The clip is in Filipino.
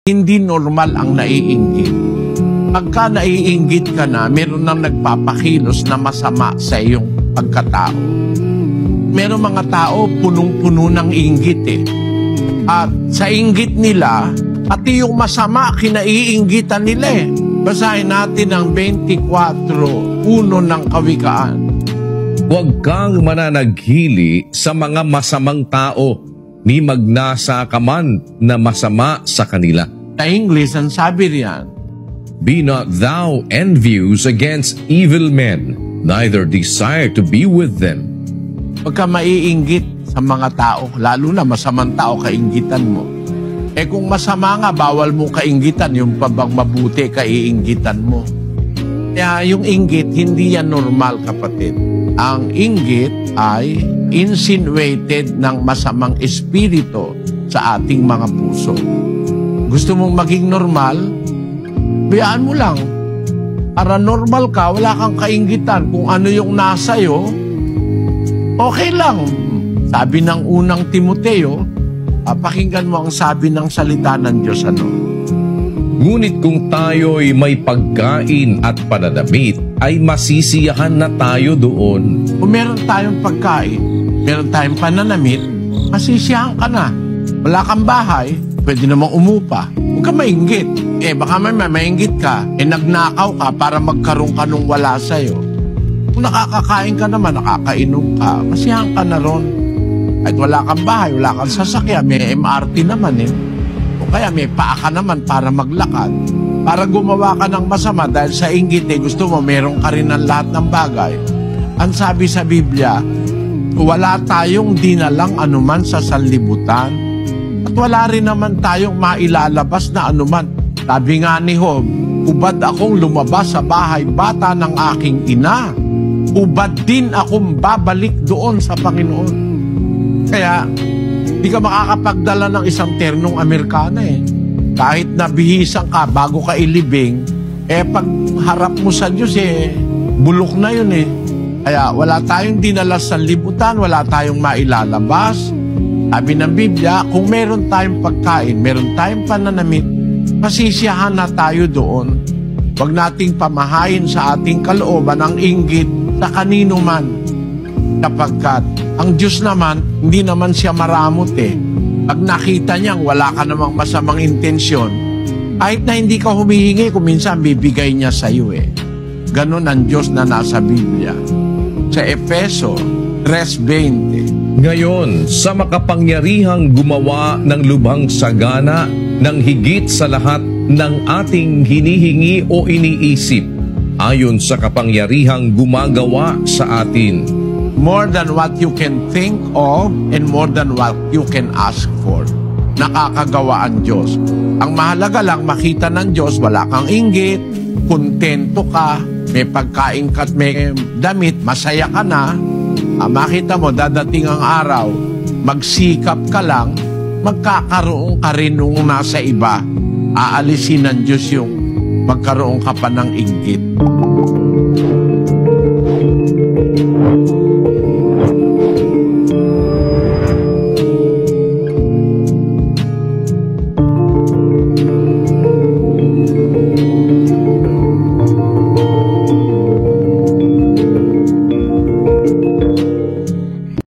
Hindi normal ang naiinggit. Pagka naiinggit ka na, meron nang nagpapakilos na masama sa iyong pagkatao. Meron mga tao punong-puno ng inggit eh. At sa inggit nila, pati yung masama, kinaiinggitan nila eh. Basahin natin ang 24:1 ng Kawikaan. Huwag kang mananaghili sa mga masamang tao, ni magnasa ka man na masama sa kanila. Sa English, ang sabi riyan, Be not thou envious against evil men, neither desire to be with them. pagka maiinggit sa mga tao, lalo na masamang tao, kainggitan mo. Eh kung masama nga, bawal mo kainggitan, yung pabang mabuti, kaiinggitan mo. Kaya yung inggit, hindi yan normal, kapatid. Ang inggit ay insinuated ng masamang espiritu sa ating mga puso. Gusto mong maging normal? Bayaan mo lang. Para normal ka, wala kang kainggitan. Kung ano yung nasa'yo, okay lang. Sabi ng unang Timoteo, pakinggan mo ang sabi ng salita ng Diyos. Ngunit kung tayo'y may pagkain at pananamit, ay masisiyahan na tayo doon. Kung meron tayong pagkain, meron tayong pananamit, masisiyahan ka na. Wala kang bahay, pwede namang umupa. Huwag ka mainggit. Baka may mainggit ka, nagnakaw ka para magkaroon ka nung wala sa'yo. Kung nakakakain ka naman, nakakainom ka, masiyahan ka na ron. At wala kang bahay, wala kang sasakyan, may MRT naman O kaya may paa ka naman para maglakad. Para gumawa ka ng masama dahil sa inggit gusto mo, meron ka rin ng lahat ng bagay. Ang sabi sa Biblia, wala tayong dinalang anuman sa sanlibutan at wala rin naman tayong mailalabas na anuman. Sabi nga ni Job, ubad akong lumabas sa bahay bata ng aking ina. Ubad din akong babalik doon sa Panginoon. Kaya, di ka makakapagdala ng isang ternong Amerikana Kahit nabihisan ka bago ka ilibing, pag harap mo sa Diyos bulok na yun Kaya wala tayong dinala sa libutan, wala tayong mailalabas. Sabi ng Biblia, kung meron tayong pagkain, meron tayong pananamit, masisiyahan na tayo doon. Huwag nating pamahain sa ating kalooban ang inggit sa kanino man. Kapagkat ang Diyos naman, hindi naman siya maramot Pag nakita niyang wala ka namang masamang intensyon, kahit na hindi ka humihingi, kung minsan bibigay niya sa iyo Ganon ang Diyos na nasa Biblia. Sa Efeso 3:20. Ngayon, sa makapangyarihang gumawa ng lubhang sagana ng higit sa lahat ng ating hinihingi o iniisip, ayon sa kapangyarihang gumagawa sa atin. More than what you can think of and more than what you can ask for. Nakakagawa ang Diyos. Ang mahalaga lang, makita ng Diyos, wala kang inggit, kontento ka, may pagkain ka at may damit, masaya ka na. Makita mo, dadating ang araw, magsikap ka lang, magkakaroon ka rin nung nasa iba. Aalisin ng Diyos yung magkaroon ka pa ng inggit.